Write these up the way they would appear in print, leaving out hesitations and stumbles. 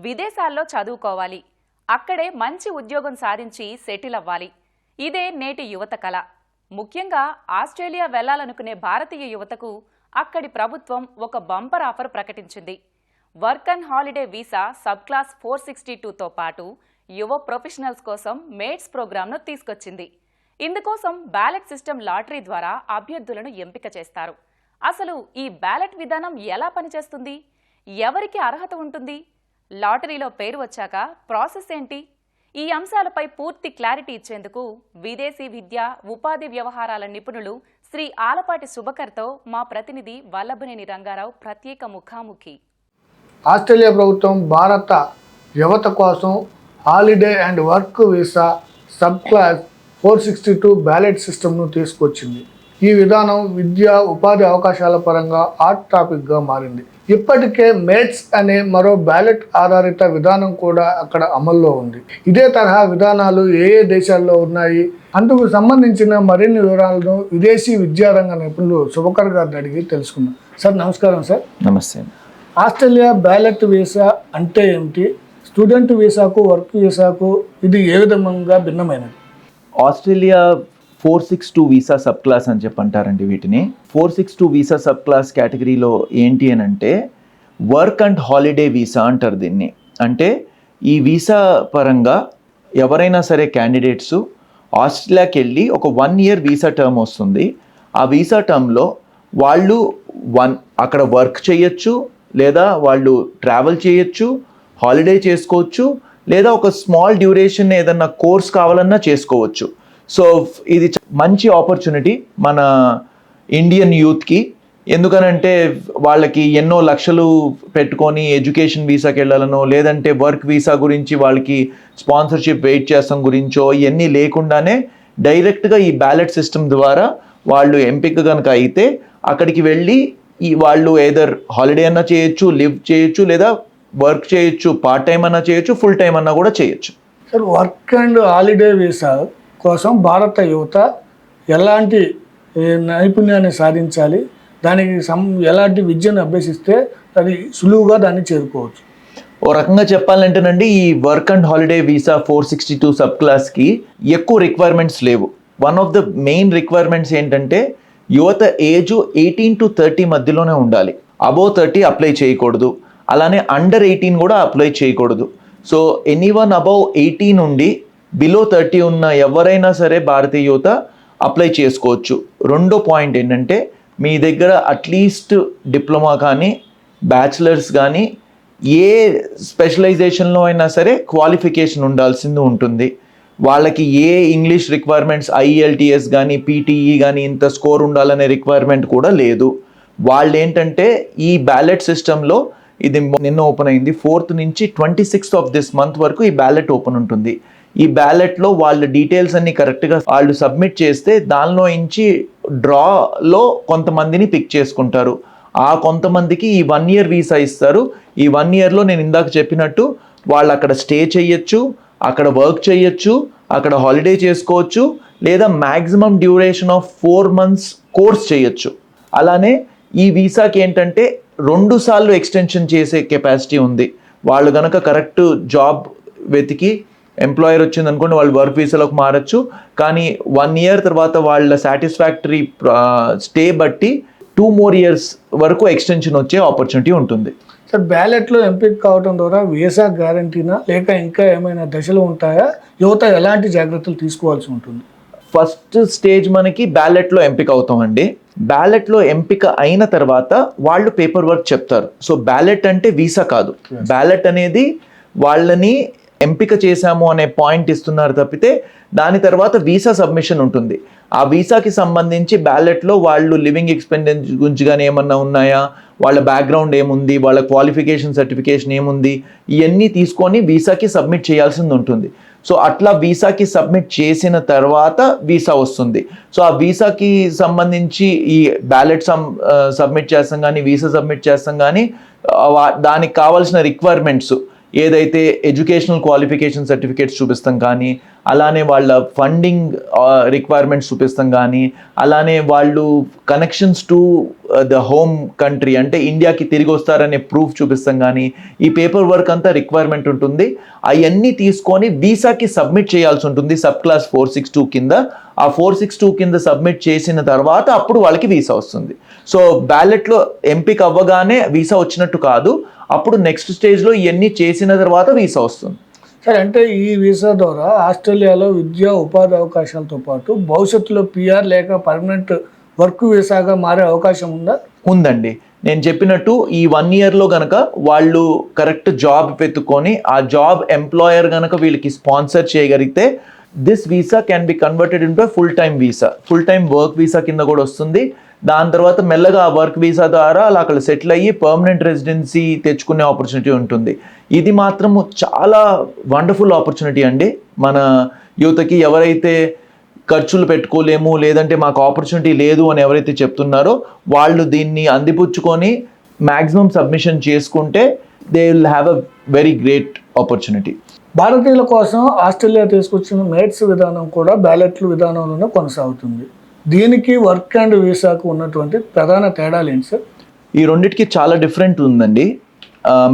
విదేశాల్లో చదువుకోవాలి, అక్కడే మంచి ఉద్యోగం సాధించి సెటిల్ అవ్వాలి. ఇదే నేటి యువత కల. ముఖ్యంగా ఆస్ట్రేలియా వెళ్లాలనుకునే భారతీయ యువతకు అక్కడి ప్రభుత్వం ఒక బంపర్ ఆఫర్ ప్రకటించింది. Work and holiday visa subclass 462తో పాటు యువ ప్రొఫెషనల్స్ కోసం మేట్స్ ప్రోగ్రాంను తీసుకొచ్చింది. ఇందుకోసం బ్యాలెట్ సిస్టమ్ లాటరీ ద్వారా అభ్యర్థులను ఎంపిక చేస్తారు. అసలు ఈ బ్యాలెట్ విధానం ఎలా పనిచేస్తుంది? ఎవరికి అర్హత ఉంటుంది? లాటరీలో పేరు వచ్చాక ప్రాసెస్ ఏంటి? ఈ అంశాలపై పూర్తి క్లారిటీ ఇచ్చేందుకు విదేశీ విద్య, ఉపాధి వ్యవహారాల నిపుణులు శ్రీ ఆలపాటి సుభకర్తో మా ప్రతినిధి వల్లభనేని రంగారావు ప్రత్యేక ముఖాముఖి. ఆస్ట్రేలియా ప్రభుత్వం భారత యువత కోసం holiday and work visa sub class 462 ballot సిస్టమ్ను తీసుకొచ్చింది. ఈ విధానం విద్య, ఉపాధి అవకాశాల పరంగా హాట్ టాపిక్గా మారింది. ఇప్పటికే మేట్స్ అనే మరో బ్యాలెట్ ఆధారిత విధానం కూడా అక్కడ అమల్లో ఉంది. ఇదే తరహా విధానాలు ఏ దేశాల్లో ఉన్నాయి, అందుకు సంబంధించిన మరిన్ని వివరాలను విదేశీ విద్యారంగ నిపుణులు సుభకర్ గారిని అడిగి తెలుసుకున్నాం. సార్ నమస్కారం. సార్ నమస్తే. ఆస్ట్రేలియా బ్యాలెట్ వీసా అంటే ఏమిటి? స్టూడెంట్ వీసాకు, వర్క్ వీసాకు ఇది ఏ విధంగా భిన్నమైనది? ఆస్ట్రేలియా 462 వీసా సబ్ క్లాస్ అని చెప్పి అంటారండి వీటిని. 462 వీసా సబ్ క్లాస్ కేటగిరీలో ఏంటి అని అంటే వర్క్ అండ్ హాలిడే వీసా అంటారు దీన్ని. అంటే ఈ వీసా పరంగా ఎవరైనా సరే క్యాండిడేట్స్ ఆస్ట్రేలియాకి వెళ్ళి ఒక 1 year వీసా టర్మ్ వస్తుంది. ఆ వీసా టర్మ్లో వాళ్ళు అక్కడ వర్క్ చేయొచ్చు, లేదా వాళ్ళు ట్రావెల్ చేయొచ్చు, హాలిడే చేసుకోవచ్చు, లేదా ఒక స్మాల్ డ్యూరేషన్ ఏదన్నా కోర్స్ కావాలన్నా చేసుకోవచ్చు. సో ఇది మంచి ఆపర్చునిటీ మన ఇండియన్ యూత్కి. ఎందుకనంటే వాళ్ళకి ఎన్నో లక్షలు పెట్టుకొని ఎడ్యుకేషన్ వీసాకి వెళ్ళాలనో, లేదంటే వర్క్ వీసా గురించి వాళ్ళకి స్పాన్సర్షిప్ వెయిట్ చేస్తాం గురించో ఇవన్నీ లేకుండానే డైరెక్ట్గా ఈ బ్యాలెట్ సిస్టమ్ ద్వారా వాళ్ళు ఎంపిక కనుక అయితే అక్కడికి వెళ్ళి వాళ్ళు ఏదర్ హాలిడే అన్నా చేయొచ్చు, లివ్ చేయొచ్చు, లేదా వర్క్ చేయొచ్చు, పార్ట్ టైం అన్నా చేయొచ్చు, ఫుల్ టైం అన్నా కూడా చేయొచ్చు. Sir, work and holiday visa కోసం భారత యువత ఎలాంటి నైపుణ్యాన్ని సాధించాలి, దానికి ఎలాంటి విద్యను అభ్యసిస్తే అది సులువుగా దాన్ని చేరుకోవచ్చు? ఓ రకంగా చెప్పాలంటేనండి, ఈ work and holiday visa 462 sub క్లాస్కి ఎక్కువ రిక్వైర్మెంట్స్ లేవు. One of the main requirements ఏంటంటే యువత ఏజ్ 18 to 30 మధ్యలోనే ఉండాలి. అబోవ్ 30 అప్లై చేయకూడదు, అలానే అండర్ 18 కూడా అప్లై చేయకూడదు. సో ఎనీవన్ అబౌవ్ 18 నుండి బిలో 30 ఉన్న ఎవరైనా సరే భారతీయ యువత అప్లై చేసుకోవచ్చు. రెండో పాయింట్ ఏంటంటే మీ దగ్గర అట్లీస్ట్ డిప్లొమా కానీ, బ్యాచిలర్స్ కానీ, ఏ స్పెషలైజేషన్లో అయినా సరే క్వాలిఫికేషన్ ఉండాల్సింది ఉంటుంది. వాళ్ళకి ఏ ఇంగ్లీష్ రిక్వైర్మెంట్స్ IELTS కానీ, PTE కానీ ఇంత స్కోర్ ఉండాలనే రిక్వైర్మెంట్ కూడా లేదు. వాళ్ళు ఏంటంటే ఈ బ్యాలెట్ సిస్టంలో, ఇది నిన్న ఓపెన్ అయింది, 4th నుంచి 26th of this month వరకు ఈ బ్యాలెట్ ఓపెన్ ఉంటుంది. ఈ బ్యాలెట్లో వాళ్ళ డీటెయిల్స్ అన్ని కరెక్ట్గా వాళ్ళు సబ్మిట్ చేస్తే దానిలో నుంచి డ్రాలో కొంతమందిని పిక్ చేసుకుంటారు. ఆ కొంతమందికి ఈ 1 year వీసా ఇస్తారు. ఈ 1 yearలో నేను ఇందాక చెప్పినట్టు వాళ్ళు అక్కడ స్టే చేయొచ్చు, అక్కడ వర్క్ చేయొచ్చు, అక్కడ హాలిడే చేసుకోవచ్చు, లేదా maximum duration of 4 months course చేయొచ్చు. అలానే ఈ వీసాకి ఏంటంటే 2 సార్లు ఎక్స్టెన్షన్ చేసే కెపాసిటీ ఉంది. వాళ్ళు కనుక కరెక్ట్ జాబ్ వెతికి ఎంప్లాయర్ వచ్చింది అనుకోండి, వాళ్ళు వర్క్ వీసాలోకి మారచ్చు. కానీ 1 year తర్వాత వాళ్ళ సాటిస్ఫాక్టరీ స్టే బట్టి 2 more years వరకు ఎక్స్టెన్షన్ వచ్చే ఆపర్చునిటీ ఉంటుంది. సార్, బ్యాలెట్లో ఎంపిక కావడం ద్వారా వీసా గ్యారంటీనా, లేక ఇంకా ఏమైనా దశలు ఉంటాయా? యువత ఎలాంటి జాగ్రత్తలు తీసుకోవాల్సి ఉంటుంది? ఫస్ట్ స్టేజ్ మనకి బ్యాలెట్లో ఎంపిక అవుతామండి. బ్యాలెట్లో ఎంపిక అయిన తర్వాత వాళ్ళు పేపర్ వర్క్ చెప్తారు. సో బ్యాలెట్ అంటే వీసా కాదు. బ్యాలెట్ అనేది వాళ్ళని ఎంపిక చేశాము అనే పాయింట్ ఇస్తున్నారు తప్పితే దాని తర్వాత వీసా సబ్మిషన్ ఉంటుంది. ఆ వీసాకి సంబంధించి బ్యాలెట్లో వాళ్ళు లివింగ్ ఎక్స్పెండెన్స్ గురించి కానీ ఏమన్నా ఉన్నాయా, వాళ్ళ బ్యాక్గ్రౌండ్ ఏముంది, వాళ్ళ క్వాలిఫికేషన్ సర్టిఫికేషన్ ఏముంది, ఇవన్నీ తీసుకొని వీసాకి సబ్మిట్ చేయాల్సింది ఉంటుంది. సో అట్లా వీసాకి సబ్మిట్ చేసిన తర్వాత వీసా వస్తుంది. సో ఆ వీసాకి సంబంధించి ఈ బ్యాలెట్ సబ్మిట్ చేస్తాం కానీ, వీసా సబ్మిట్ చేస్తాం కానీ, దానికి కావాల్సిన రిక్వైర్మెంట్స్ ఏదైతే ఎడ్యుకేషనల్ క్వాలిఫికేషన్ సర్టిఫికేట్స్ చూపిస్తాం కానీ, అలానే వాళ్ళ ఫండింగ్ రిక్వైర్మెంట్స్ చూపిస్తాం కానీ, అలానే వాళ్ళు connections to the home country అంటే ఇండియాకి తిరిగి వస్తారనే ప్రూఫ్ చూపిస్తాం కానీ, ఈ పేపర్ వర్క్ అంతా రిక్వైర్మెంట్ ఉంటుంది. అవన్నీ తీసుకొని వీసాకి సబ్మిట్ చేయాల్సి ఉంటుంది సబ్ క్లాస్ 462 కింద. ఆ 462 కింద సబ్మిట్ చేసిన తర్వాత అప్పుడు వాళ్ళకి వీసా వస్తుంది. సో బ్యాలెట్లో ఎంపిక అవ్వగానే వీసా వచ్చినట్టు కాదు, అప్పుడు నెక్స్ట్ స్టేజ్లో ఇవన్నీ చేసిన తర్వాత వీసా వస్తుంది. సరే, అంటే ఈ వీసా ద్వారా ఆస్ట్రేలియాలో విద్యా ఉపాధి అవకాశాలతో పాటు భవిష్యత్తులో పిఆర్ లేక పర్మనెంట్ వర్క్ వీసాగా మారే అవకాశం ఉందా? ఉందండి. నేను చెప్పినట్టు ఈ 1 ఇయర్లో కనుక వాళ్ళు కరెక్ట్ జాబ్ వెతుక్కొని ఆ జాబ్ ఎంప్లాయర్ కనుక వీళ్ళకి స్పాన్సర్ చేయగలిగితే this visa can be converted into full time visa, full time work visa కింద కూడా వస్తుంది. దాని తర్వాత మెల్లగా ఆ వర్క్ వీసా ద్వారా అలా అక్కడ సెటిల్ అయ్యి పర్మనెంట్ రెసిడెన్సీ తెచ్చుకునే ఆపర్చునిటీ ఉంటుంది. ఇది మాత్రము చాలా వండర్ఫుల్ ఆపర్చునిటీ అండి. మన యువతకి ఎవరైతే ఖర్చులు పెట్టుకోలేము, లేదంటే మాకు ఆపర్చునిటీ లేదు అని ఎవరైతే చెప్తున్నారో వాళ్ళు దీన్ని అందిపుచ్చుకొని మ్యాక్సిమం సబ్మిషన్ చేసుకుంటే they will have a very great opportunity. భారతీయుల కోసం ఆస్ట్రేలియా తీసుకొచ్చిన మేట్స్ విధానం కూడా బ్యాలెట్లు విధానంలోనే కొనసాగుతుంది. దీనికి వర్క్ అండ్ వీసాకు ఉన్నటువంటి ప్రధాన తేడాలు ఏంటి సార్? ఈ రెండింటికి చాలా డిఫరెంట్ ఉందండి.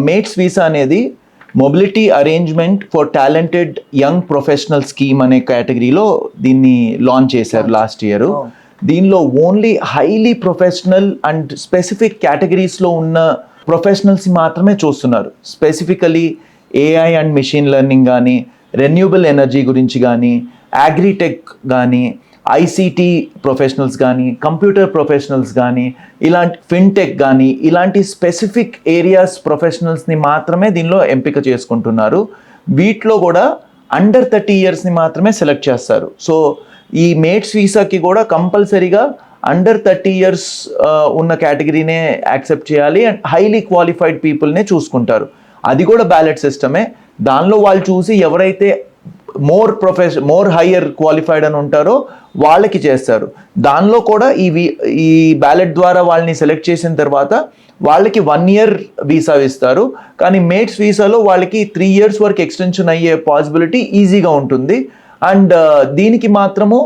మేట్స్ వీసా అనేది mobility arrangement for talented young professional scheme అనే కేటగిరీలో దీన్ని లాంచ్ చేశారు లాస్ట్ ఇయర్. దీనిలో only highly professional and specific కేటగిరీస్లో ఉన్న ప్రొఫెషనల్స్ మాత్రమే చూస్తున్నారు. Specifically AI and machine learning కానీ, రెన్యూబుల్ ఎనర్జీ గురించి కానీ, అగ్రిటెక్ కానీ, ఐసీటీ ప్రొఫెషనల్స్ కానీ, కంప్యూటర్ ప్రొఫెషనల్స్ కానీ, ఇలాంటి ఫిన్టెక్ కానీ, ఇలాంటి స్పెసిఫిక్ ఏరియాస్ ప్రొఫెషనల్స్ని మాత్రమే దీనిలో ఎంపిక చేసుకుంటున్నారు. వీటిలో కూడా అండర్ 30 ఇయర్స్ని మాత్రమే సెలెక్ట్ చేస్తారు. సో ఈ మేట్స్ వీసాకి కూడా కంపల్సరీగా అండర్ 30 ఇయర్స్ ఉన్న కేటగిరీనే యాక్సెప్ట్ చేయాలి అండ్ హైలీ క్వాలిఫైడ్ పీపుల్నే చూసుకుంటారు. అది కూడా బ్యాలెట్ సిస్టమే. దానిలో వాళ్ళు చూసి ఎవరైతే మోర్ హయ్యర్ క్వాలిఫైడ్ అని ఉంటారో వాళ్ళకి చేస్తారు. దానిలో కూడా ఈ బ్యాలెట్ ద్వారా వాళ్ళని సెలెక్ట్ చేసిన తర్వాత వాళ్ళకి 1 ఇయర్ వీసా ఇస్తారు. కానీ మేట్స్ వీసాలో వాళ్ళకి 3 ఇయర్స్ వరకు ఎక్స్టెన్షన్ అయ్యే పాసిబిలిటీ ఈజీగా ఉంటుంది. అండ్ దీనికి మాత్రము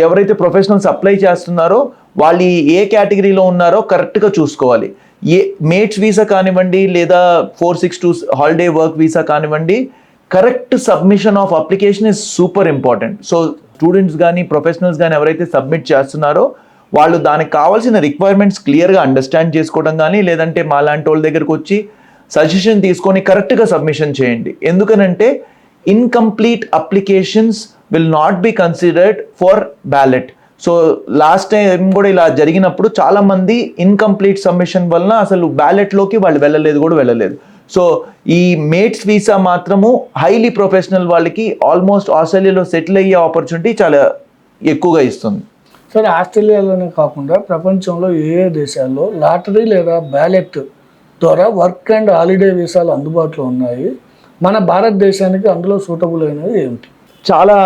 ఎవరైతే ప్రొఫెషనల్స్ అప్లై చేస్తున్నారో వాళ్ళు ఏ కేటగిరీలో ఉన్నారో కరెక్ట్గా చూసుకోవాలి. మేట్స్ వీసా కానివ్వండి లేదా 462 హాలిడే వర్క్ వీసా కానివ్వండి, correct submission of application is super important. So students కానీ ప్రొఫెషనల్స్ కానీ ఎవరైతే సబ్మిట్ చేస్తున్నారో వాళ్ళు దానికి కావాల్సిన రిక్వైర్మెంట్స్ క్లియర్గా అండర్స్టాండ్ చేసుకోవడం కానీ, లేదంటే మా లాంటి వాళ్ళ దగ్గరకు వచ్చి సజెషన్ తీసుకొని కరెక్ట్గా సబ్మిషన్ చేయండి. ఎందుకనంటే incomplete applications will not be considered for ballot. So last time కూడా ఇలా జరిగినప్పుడు చాలామంది ఇన్కంప్లీట్ సబ్మిషన్ వలన అసలు బ్యాలెట్లోకి వాళ్ళు వెళ్ళలేదు. సో ఈ మేట్స్ వీసా మాత్రము హైలీ ప్రొఫెషనల్ వాళ్ళకి ఆల్మోస్ట్ ఆస్ట్రేలియాలో సెటిల్ అయ్యే ఆపర్చునిటీ చాలా ఎక్కువగా ఇస్తుంది. సరే, ఆస్ట్రేలియాలోనే కాకుండా ప్రపంచంలో ఏ దేశాల్లో లాటరీ లేదా బ్యాలెట్ ద్వారా వర్క్ అండ్ హాలిడే వీసాలు అందుబాటులో ఉన్నాయి? మన భారతదేశానికి అందులో సూటబుల్ అయినవి ఏమిటి? చాలా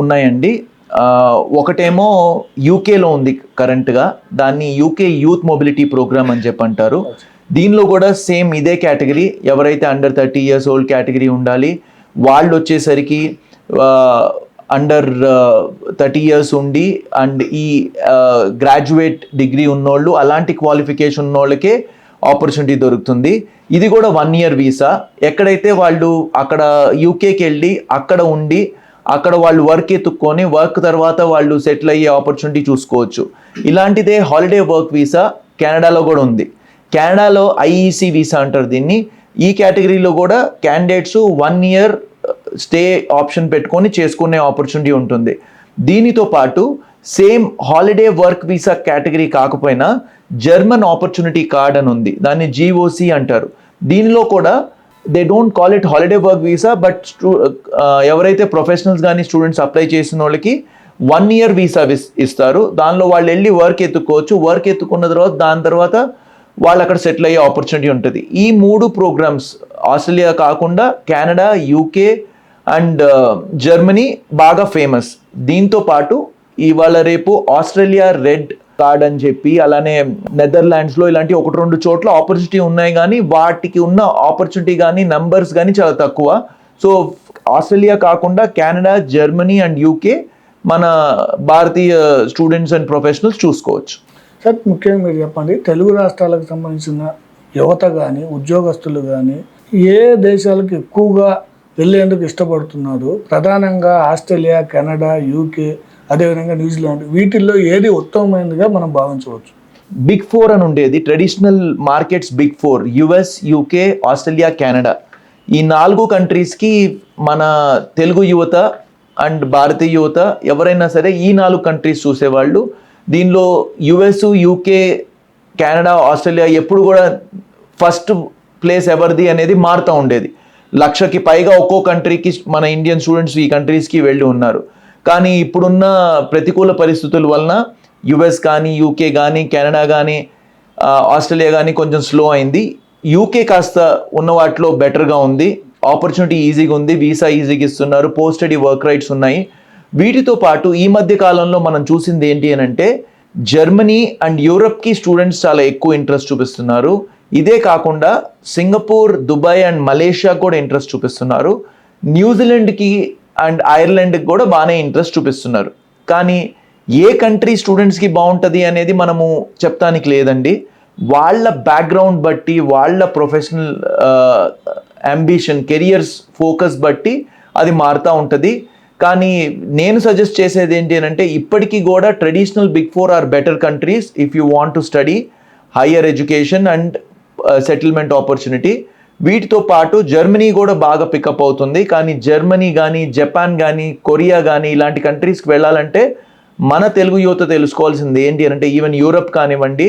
ఉన్నాయండి. ఒకటేమో యూకేలో ఉంది కరెంట్గా, దాన్ని యూకే యూత్ మొబిలిటీ ప్రోగ్రామ్ అని చెప్పి అంటారు. దీనిలో కూడా సేమ్ ఇదే కేటగిరీ, ఎవరైతే అండర్ 30 ఇయర్స్ ఓల్డ్ కేటగిరీ ఉండాలి, వాళ్ళు వచ్చేసరికి అండర్ 30 ఇయర్స్ ఉండి అండ్ ఈ గ్రాడ్యుయేట్ డిగ్రీ ఉన్నోళ్ళు, అలాంటి క్వాలిఫికేషన్ ఉన్నోళ్ళకే ఆపర్చునిటీ దొరుకుతుంది. ఇది కూడా 1 ఇయర్ వీసా. ఎక్కడైతే వాళ్ళు అక్కడ యూకేకి వెళ్ళి అక్కడ ఉండి అక్కడ వాళ్ళు వర్క్ ఎత్తుక్కొని వర్క్ తర్వాత వాళ్ళు సెటిల్ అయ్యే ఆపర్చునిటీ చూసుకోవచ్చు. ఇలాంటిదే హాలిడే వర్క్ వీసా కెనడాలో కూడా ఉంది. కెనడాలో ఐఈసీ వీసా అంటారు దీన్ని. ఈ కేటగిరీలో కూడా క్యాండిడేట్స్ 1 ఇయర్ స్టే ఆప్షన్ పెట్టుకొని చేసుకునే ఆపర్చునిటీ ఉంటుంది. దీనితో పాటు same holiday work visa category కాకపోయినా జర్మన్ ఆపర్చునిటీ కార్డ్ అని ఉంది, దాన్ని జీఓసి అంటారు. దీనిలో కూడా they don't call it holiday work visa, but ఎవరైతే ప్రొఫెషనల్స్ కానీ స్టూడెంట్స్ అప్లై చేసిన వాళ్ళకి 1 ఇయర్ వీసా ఇస్తారు. దానిలో వాళ్ళు వెళ్ళి వర్క్ ఎత్తుకోవచ్చు. వర్క్ ఎత్తుకున్న తర్వాత దాని తర్వాత వాళ్ళు అక్కడ సెటిల్ అయ్యే ఆపర్చునిటీ ఉంటుంది. ఈ 3 ప్రోగ్రామ్స్ ఆస్ట్రేలియా కాకుండా కెనడా, యూకే అండ్ జర్మనీ బాగా ఫేమస్. దీంతో పాటు ఇవాళ రేపు ఆస్ట్రేలియా రెడ్ కార్డ్ అని చెప్పి, అలానే నెదర్లాండ్స్లో ఇలాంటి 1-2 చోట్ల ఆపర్చునిటీ ఉన్నాయి, కానీ వాటికి ఉన్న ఆపర్చునిటీ కానీ నంబర్స్ కానీ చాలా తక్కువ. సో ఆస్ట్రేలియా కాకుండా కెనడా, జర్మనీ అండ్ యూకే మన భారతీయ స్టూడెంట్స్ అండ్ ప్రొఫెషనల్స్ చూసుకోవచ్చు. సార్, ముఖ్యంగా మీరు చెప్పండి, తెలుగు రాష్ట్రాలకు సంబంధించిన యువత కానీ ఉద్యోగస్తులు కానీ ఏ దేశాలకు ఎక్కువగా వెళ్ళేందుకు ఇష్టపడుతున్నారు? ప్రధానంగా ఆస్ట్రేలియా, కెనడా, యూకే, అదేవిధంగా న్యూజిలాండ్, వీటిల్లో ఏది ఉత్తమమైనదిగా మనం భావించవచ్చు? బిగ్ ఫోర్ అని ఉండేది, traditional markets big four, US, UK, Australia, Canada. ఈ 4 కంట్రీస్కి మన తెలుగు యువత అండ్ భారతీయ యువత ఎవరైనా సరే ఈ 4 కంట్రీస్ చూసేవాళ్ళు. దీనిలో యుఎస్, యూకే, కెనడా, ఆస్ట్రేలియా ఎప్పుడు కూడా ఫస్ట్ ప్లేస్ ఎవరిది అనేది మారుతూ ఉండేది. 1,00,000కి పైగా ఒక్కో కంట్రీకి మన ఇండియన్ స్టూడెంట్స్ ఈ కంట్రీస్కి వెళ్ళి ఉన్నారు. కానీ ఇప్పుడున్న ప్రతికూల పరిస్థితుల వలన యుఎస్ కానీ, యూకే కానీ, కెనడా కానీ, ఆస్ట్రేలియా కానీ కొంచెం స్లో అయింది. యూకే కాస్త ఉన్న వాటిలో బెటర్గా ఉంది, ఆపర్చునిటీ ఈజీగా ఉంది, వీసా ఈజీగా ఇస్తున్నారు, పోస్ట్ స్టడీ వర్క్ రైట్స్ ఉన్నాయి. వీటితో పాటు ఈ మధ్య కాలంలో మనం చూసింది ఏంటి అని అంటే జర్మనీ అండ్ యూరప్కి స్టూడెంట్స్ చాలా ఎక్కువ ఇంట్రెస్ట్ చూపిస్తున్నారు. ఇదే కాకుండా సింగపూర్, దుబాయ్ అండ్ మలేషియా కూడా ఇంట్రెస్ట్ చూపిస్తున్నారు. న్యూజిలాండ్కి అండ్ ఐర్లాండ్కి కూడా బాగానే ఇంట్రెస్ట్ చూపిస్తున్నారు. కానీ ఏ కంట్రీ స్టూడెంట్స్కి బాగుంటుంది అనేది మనము చెప్తానికి లేదండి. వాళ్ళ బ్యాక్గ్రౌండ్ బట్టి, వాళ్ళ ప్రొఫెషనల్ అంబిషన్, కెరియర్స్ ఫోకస్ బట్టి అది మారుతూ ఉంటుంది. కానీ నేను సజెస్ట్ చేసేది ఏంటి అని అంటే ఇప్పటికీ కూడా traditional big four are better countries if you want to study higher education and settlement opportunity. వీటితో పాటు జర్మనీ కూడా బాగా పికప్ అవుతుంది. కానీ జర్మనీ కానీ, జపాన్ కానీ, కొరియా కానీ ఇలాంటి కంట్రీస్కి వెళ్ళాలంటే మన తెలుగు యువత తెలుసుకోవాల్సింది ఏంటి అంటే ఈవెన్ యూరప్ కానివ్వండి,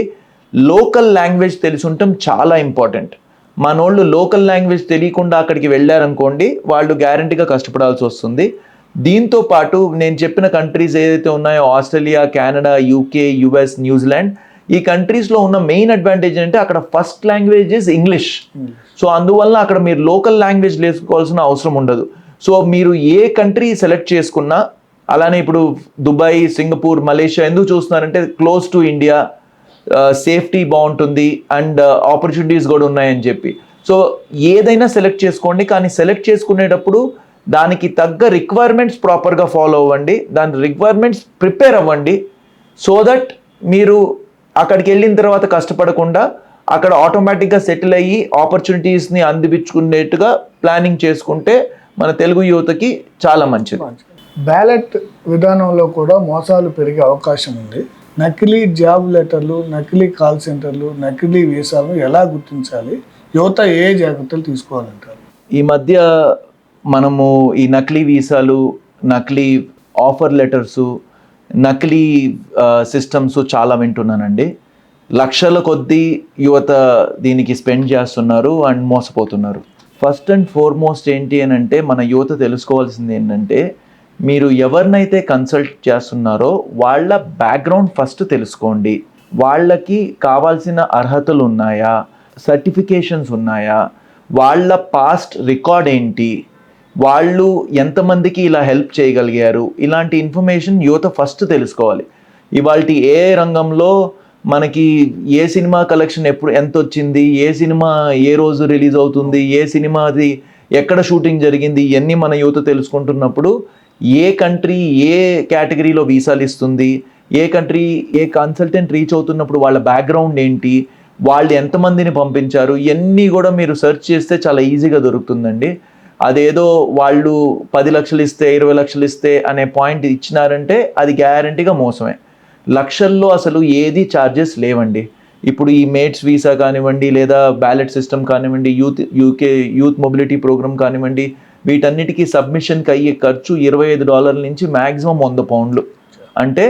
లోకల్ లాంగ్వేజ్ తెలిసి ఉండటం చాలా ఇంపార్టెంట్. మనోళ్ళు లోకల్ లాంగ్వేజ్ తెలియకుండా అక్కడికి వెళ్ళారనుకోండి, వాళ్ళు గ్యారంటీగా కష్టపడాల్సి వస్తుంది. దీంతో పాటు నేను చెప్పిన కంట్రీస్ ఏదైతే ఉన్నాయో Australia, Canada, UK, US, New Zealand, ఈ కంట్రీస్లో ఉన్న మెయిన్ అడ్వాంటేజ్ అంటే అక్కడ first language is English. So అందువల్ల అక్కడ మీరు లోకల్ లాంగ్వేజ్ నేర్చుకోవాల్సిన అవసరం ఉండదు. సో మీరు ఏ కంట్రీ సెలెక్ట్ చేసుకున్నా, అలానే ఇప్పుడు దుబాయ్, సింగపూర్, మలేషియా ఎందుకు చూస్తున్నారంటే క్లోజ్ టు ఇండియా, సేఫ్టీ బాగుంటుంది అండ్ ఆపర్చునిటీస్ కూడా ఉన్నాయని చెప్పి. సో ఏదైనా సెలెక్ట్ చేసుకోండి, కానీ సెలెక్ట్ చేసుకునేటప్పుడు దానికి తగ్గ రిక్వైర్మెంట్స్ ప్రాపర్గా ఫాలో అవ్వండి, దాని రిక్వైర్మెంట్స్ ప్రిపేర్ అవ్వండి. సో దట్ మీరు అక్కడికి వెళ్ళిన తర్వాత కష్టపడకుండా అక్కడ ఆటోమేటిక్గా సెటిల్ అయ్యి ఆపర్చునిటీస్ని అందిపించుకునేట్టుగా ప్లానింగ్ చేసుకుంటే మన తెలుగు యువతకి చాలా మంచిది. బ్యాలెట్ విధానంలో కూడా మోసాలు పెరిగే అవకాశం ఉంది. నకిలీ జాబ్ లెటర్లు, నకిలీ కాల్ సెంటర్లు, నకిలీ వీసాలను ఎలా గుర్తించాలి? యువత ఏ జాగ్రత్తలు తీసుకోవాలంటారు? ఈ మధ్య మనము ఈ నకిలీ వీసాలు, నకిలీ ఆఫర్ లెటర్సు, నకిలీ సిస్టమ్స్ చాలా వింటున్నానండి. లక్షల కొద్దీ యువత దీనికి స్పెండ్ చేస్తున్నారు అండ్ మోసపోతున్నారు. ఫస్ట్ అండ్ ఫార్మోస్ట్ ఏంటి అని అంటే మన యువత తెలుసుకోవాల్సింది ఏంటంటే మీరు ఎవరినైతే కన్సల్ట్ చేస్తున్నారో వాళ్ళ బ్యాక్గ్రౌండ్ ఫస్ట్ తెలుసుకోండి. వాళ్ళకి కావాల్సిన అర్హతలు ఉన్నాయా, సర్టిఫికేషన్స్ ఉన్నాయా, వాళ్ళ పాస్ట్ రికార్డ్ ఏంటి, వాళ్ళు ఎంతమందికి ఇలా హెల్ప్ చేయగలిగారు, ఇలాంటి ఇన్ఫర్మేషన్ యువత ఫస్ట్ తెలుసుకోవాలి. ఇవాళ ఏ రంగంలో మనకి ఏ సినిమా కలెక్షన్ ఎప్పుడు ఎంత వచ్చింది, ఏ సినిమా ఏ రోజు రిలీజ్ అవుతుంది, ఏ సినిమాది ఎక్కడ షూటింగ్ జరిగింది, ఇవన్నీ మన యువత తెలుసుకుంటున్నప్పుడు ఏ కంట్రీ ఏ కేటగిరీలో వీసాలు ఇస్తుంది, ఏ కంట్రీ ఏ కన్సల్టెంట్ రీచ్ అవుతున్నప్పుడు వాళ్ళ బ్యాక్గ్రౌండ్ ఏంటి, వాళ్ళు ఎంతమందిని పంపించారు, ఇవన్నీ కూడా మీరు సెర్చ్ చేస్తే చాలా ఈజీగా దొరుకుతుందండి. అదేదో వాళ్ళు 10 లక్షలు ఇస్తే 20 లక్షలు ఇస్తే అనే పాయింట్ ఇచ్చినారంటే అది గ్యారంటీగా మోసమే. లక్షల్లో అసలు ఏది ఛార్జెస్ లేవండి. ఇప్పుడు ఈ మేట్స్ వీసా కానివ్వండి, లేదా బ్యాలెట్ సిస్టమ్ కానివ్వండి, యూకే యూత్ మొబిలిటీ ప్రోగ్రామ్ కానివ్వండి, వీటన్నిటికీ సబ్మిషన్కి అయ్యే ఖర్చు $25 నుంచి మ్యాక్సిమం £100, అంటే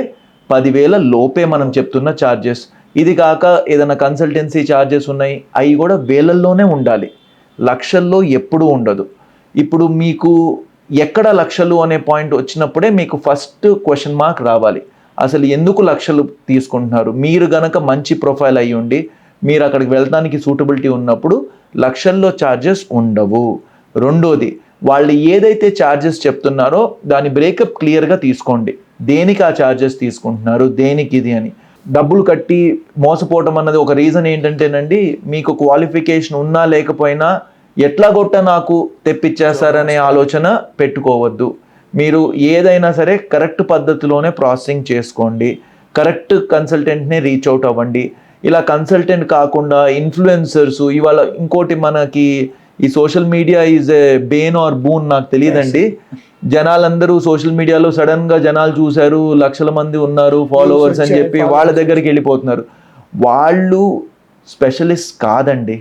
10,000 లోపే మనం చెప్తున్న ఛార్జెస్. ఇది కాక ఏదైనా కన్సల్టెన్సీ ఛార్జెస్ ఉన్నాయి, అవి కూడా వేలల్లోనే ఉండాలి, లక్షల్లో ఎప్పుడూ ఉండదు. ఇప్పుడు మీకు ఎక్కడ లక్షలు అనే పాయింట్ వచ్చినప్పుడే మీకు ఫస్ట్ క్వశ్చన్ మార్క్ రావాలి. అసలు ఎందుకు లక్షలు తీసుకుంటున్నారు? మీరు గనక మంచి ప్రొఫైల్ అయ్యి ఉండి మీరు అక్కడికి వెళ్ళడానికి సూటబిలిటీ ఉన్నప్పుడు లక్షల్లో ఛార్జెస్ ఉండవు. రెండోది, వాళ్ళు ఏదైతే ఛార్జెస్ చెప్తున్నారో దాని బ్రేకప్ క్లియర్గా తీసుకోండి. దేనికి ఆ ఛార్జెస్ తీసుకుంటున్నారు, దేనికి ఇది అని. డబ్బులు కట్టి మోసపోవటం అన్నది ఒక రీజన్ ఏంటంటేనండి, మీకు క్వాలిఫికేషన్ ఉన్నా లేకపోయినా ఎట్లా కొట్ట నాకు తెప్పించేస్తారనే ఆలోచన పెట్టుకోవద్దు. మీరు ఏదైనా సరే కరెక్ట్ పద్ధతిలోనే ప్రాసెసింగ్ చేసుకోండి, కరెక్ట్ కన్సల్టెంట్ని రీచ్ అవుట్ అవ్వండి. ఇలా కన్సల్టెంట్ కాకుండా ఇన్ఫ్లుయెన్సర్స్, ఇవాళ ఇంకోటి మనకి ఈ social media is a bane or boon నాకు తెలియదండి. జనాలందరూ సోషల్ మీడియాలో సడన్గా జనాలు చూశారు, లక్షల మంది ఉన్నారు ఫాలోవర్స్ అని చెప్పి వాళ్ళ దగ్గరికి వెళ్ళిపోతున్నారు. వాళ్ళు స్పెషలిస్ట్ కాదండి.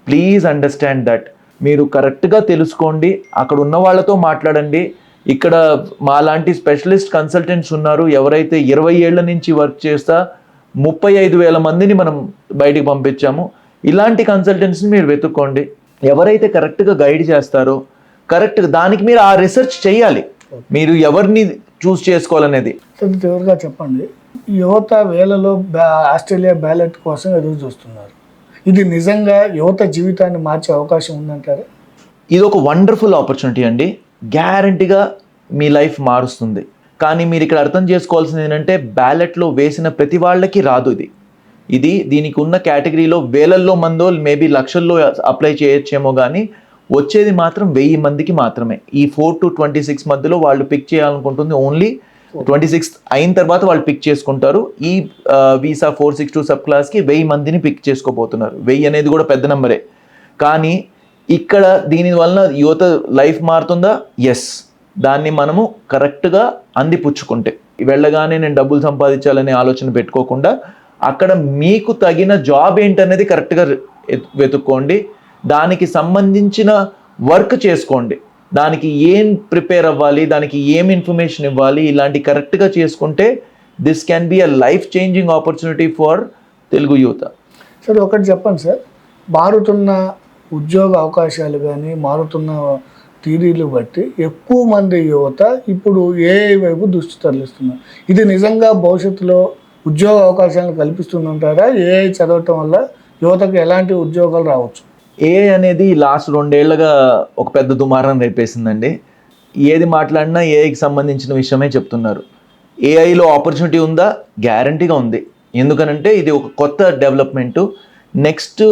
Please understand that. మీరు కరెక్ట్గా తెలుసుకోండి, అక్కడ ఉన్న వాళ్ళతో మాట్లాడండి. ఇక్కడ మాలాంటి స్పెషలిస్ట్ కన్సల్టెంట్స్ ఉన్నారు, ఎవరైతే 20 ఏళ్ల నుంచి వర్క్ చేస్తా 35,000 మందిని మనం బయటికి పంపించాము. ఇలాంటి కన్సల్టెంట్స్ని మీరు వెతుక్కోండి. ఎవరైతే కరెక్ట్గా గైడ్ చేస్తారో కరెక్ట్గా దానికి మీరు ఆ రీసెర్చ్ చేయాలి, మీరు ఎవరిని చూస్ చేసుకోవాలనేది. చివరిగా చెప్పండి, యువత వేలలో ఆస్ట్రేలియా బ్యాలెట్ కోసం ఎదురు చూస్తున్నారు. ఇది నిజంగా యువత జీవితాన్ని మార్చే అవకాశం ఉందంటారా? ఇది ఒక వండర్ఫుల్ ఆపర్చునిటీ అండి. గ్యారంటీగా మీ లైఫ్ మారుస్తుంది. కానీ మీరు ఇక్కడ అర్థం చేసుకోవాల్సింది ఏంటంటే, బ్యాలెట్లో వేసిన ప్రతి వాళ్ళకి రాదు ఇది దీనికి ఉన్న కేటగిరీలో వేలల్లో మందో మేబీ లక్షల్లో అప్లై చేయొచ్చేమో, కానీ వచ్చేది మాత్రం 1000 మందికి మాత్రమే. ఈ 4 to 26 మధ్యలో వాళ్ళు పిక్ చేయాలనుకుంటుంది ఓన్లీ 26 అయిన తర్వాత వాళ్ళు పిక్ చేసుకుంటారు. ఈ వీసా 462 సబ్ క్లాస్కి 1000 మందిని పిక్ చేసుకోబోతున్నారు. 1000 అనేది కూడా పెద్ద నెంబరే. కానీ ఇక్కడ దీనివల్ల యువత లైఫ్ మారుతుందా? ఎస్. దాన్ని మనము కరెక్ట్గా అందిపుచ్చుకుంటే, వెళ్ళగానే నేను డబ్బులు సంపాదించాలనే ఆలోచన పెట్టుకోకుండా అక్కడ మీకు తగిన జాబ్ ఏంటనేది కరెక్ట్గా వెతుక్కోండి, దానికి సంబంధించిన వర్క్ చేసుకోండి, దానికి ఏం ప్రిపేర్ అవ్వాలి, దానికి ఏం ఇన్ఫర్మేషన్ ఇవ్వాలి, ఇలాంటి కరెక్ట్గా చేసుకుంటే this can be a life changing opportunity for Telugu యువత. సార్ ఒకటి చెప్పండి సార్, మారుతున్న ఉద్యోగ అవకాశాలు కానీ మారుతున్న థియరీలు బట్టి ఎక్కువ మంది యువత ఇప్పుడు ఏఐ వైపు దృష్టి తరలిస్తున్నారు. ఇది నిజంగా భవిష్యత్తులో ఉద్యోగ అవకాశాలను కల్పిస్తుందంటారా? ఏఐ చదవటం వల్ల యువతకు ఎలాంటి ఉద్యోగాలు రావచ్చు? ఏఐ అనేది లాస్ట్ 2 ఏళ్లుగా ఒక పెద్ద దుమారం రేపేసిందండి. ఏది మాట్లాడినా ఏఐకి సంబంధించిన విషయమే చెప్తున్నారు. ఏఐలో ఆపర్చునిటీ ఉందా? గ్యారంటీగా ఉంది. ఎందుకనంటే ఇది ఒక కొత్త డెవలప్మెంటు. నెక్స్ట్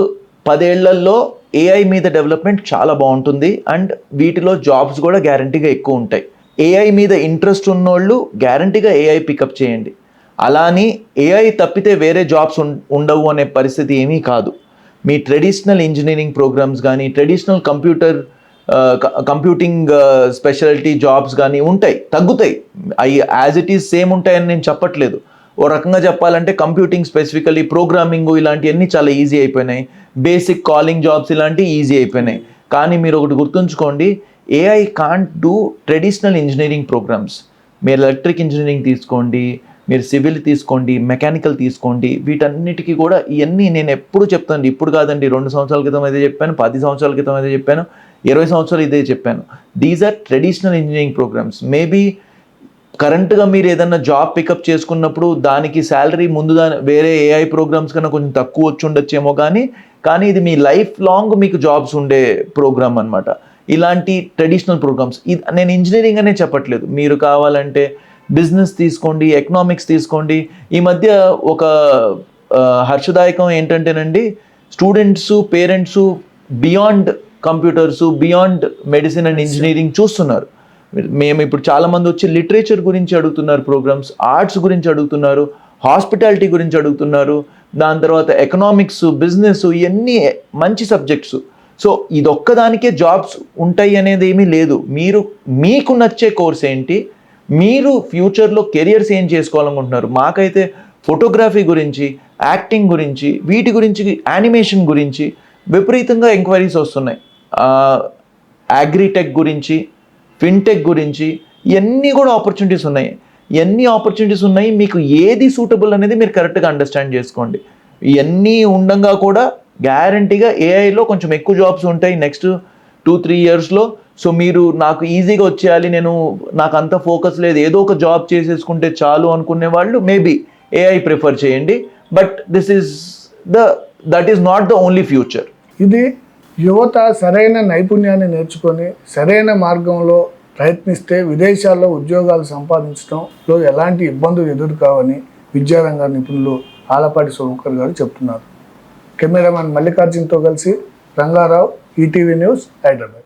10 ఏళ్లలో ఏఐ మీద డెవలప్మెంట్ చాలా బాగుంటుంది అండ్ వీటిలో జాబ్స్ కూడా గ్యారంటీగా ఎక్కువ ఉంటాయి. ఏఐ మీద ఇంట్రెస్ట్ ఉన్నోళ్ళు గ్యారంటీగా ఏఐ పికప్ చేయండి. అలాని ఏఐ తప్పితే వేరే జాబ్స్ ఉండవు అనే పరిస్థితి ఏమీ కాదు. మీ ట్రెడిషనల్ ఇంజనీరింగ్ ప్రోగ్రామ్స్ కానీ, ట్రెడిషనల్ కంప్యూటింగ్ స్పెషాలిటీ జాబ్స్ కానీ ఉంటాయి, తగ్గుతాయి. అవి యాజ్ ఇట్ ఈజ్ సేమ్ ఉంటాయని నేను చెప్పట్లేదు. ఓ రకంగా చెప్పాలంటే కంప్యూటింగ్ స్పెసిఫికలీ ప్రోగ్రామింగ్ ఇలాంటివన్నీ చాలా ఈజీ అయిపోయినాయి. బేసిక్ కాలింగ్ జాబ్స్ ఇలాంటివి ఈజీ అయిపోయినాయి. కానీ మీరు ఒకటి గుర్తుంచుకోండి, AI can't do traditional engineering programs. మీరు ఎలక్ట్రిక్ ఇంజనీరింగ్ తీసుకోండి, మీరు సివిల్ తీసుకోండి, మెకానికల్ తీసుకోండి, వీటన్నిటికీ కూడా ఇవన్నీ నేను ఎప్పుడు చెప్తాను, ఇప్పుడు కాదండి, 2 సంవత్సరాల క్రితం ఇదే చెప్పాను, 10 సంవత్సరాల క్రితం ఇదే చెప్పాను, 20 సంవత్సరాలు ఇదే చెప్పాను. These are traditional engineering programmes. Maybe కరెంట్గా మీరు ఏదన్నా జాబ్ పికప్ చేసుకున్నప్పుడు దానికి శాలరీ ముందు వేరే ఏఐ ప్రోగ్రామ్స్ కన్నా కొంచెం తక్కువ వచ్చి ఉండొచ్చేమో, కానీ ఇది మీ లైఫ్ లాంగ్ మీకు జాబ్స్ ఉండే ప్రోగ్రామ్ అనమాట. ఇలాంటి ట్రెడిషనల్ ప్రోగ్రామ్స్ నేను ఇంజనీరింగ్ అనే చెప్పట్లేదు. మీరు కావాలంటే బిజినెస్ తీసుకోండి, ఎకనామిక్స్ తీసుకోండి. ఈ మధ్య ఒక హర్షదాయకం ఏంటంటేనండి, students parents beyond computers, beyond medicine and engineering చూస్తున్నారు. మేము ఇప్పుడు చాలామంది వచ్చి లిటరేచర్ గురించి అడుగుతున్నారు, ప్రోగ్రామ్స్ ఆర్ట్స్ గురించి అడుగుతున్నారు, హాస్పిటాలిటీ గురించి అడుగుతున్నారు, దాని తర్వాత ఎకనామిక్స్, బిజినెస్, ఇవన్నీ మంచి సబ్జెక్ట్స్. సో ఇదొక్కదానికే జాబ్స్ ఉంటాయి అనేది ఏమీ లేదు. మీకు నచ్చే కోర్స్ ఏంటి, మీరు ఫ్యూచర్లో కెరియర్స్ ఏం చేసుకోవాలనుకుంటున్నారు. మాకైతే ఫోటోగ్రఫీ గురించి, యాక్టింగ్ గురించి, వీటి గురించి, యానిమేషన్ గురించి విపరీతంగా ఎంక్వైరీస్ వస్తున్నాయి. అగ్రిటెక్ గురించి, ఫిన్టెక్ గురించి, ఇవన్నీ కూడా ఆపర్చునిటీస్ ఉన్నాయి. ఎన్ని ఆపర్చునిటీస్ ఉన్నాయి, మీకు ఏది సూటబుల్ అనేది మీరు కరెక్ట్గా అండర్స్టాండ్ చేసుకోండి. ఇవన్నీ ఉండగా కూడా గ్యారంటీగా ఏఐలో కొంచెం ఎక్కువ జాబ్స్ ఉంటాయి నెక్స్ట్ 2-3 ఇయర్స్లో. సో మీరు నాకు ఈజీగా వచ్చేయాలి, నాకు అంత ఫోకస్ లేదు, ఏదో ఒక జాబ్ చేసేసుకుంటే చాలు అనుకునే వాళ్ళు మేబీ ఏఐ ప్రిఫర్ చేయండి. But that is not the only future. ఇది యువత సరైన నైపుణ్యాన్ని నేర్చుకొని సరైన మార్గంలో ప్రయత్నిస్తే విదేశాల్లో ఉద్యోగాలు సంపాదించడంలో ఎలాంటి ఇబ్బందులు ఎదుర్కావని విద్యారంగ నిపుణులు ఆలపాటి సోమకర్ గారు చెప్తున్నారు. కెమెరామెన్ మల్లికార్జున్తో కలిసి రంగారావు, ఈటీవీ న్యూస్, హైదరాబాద్.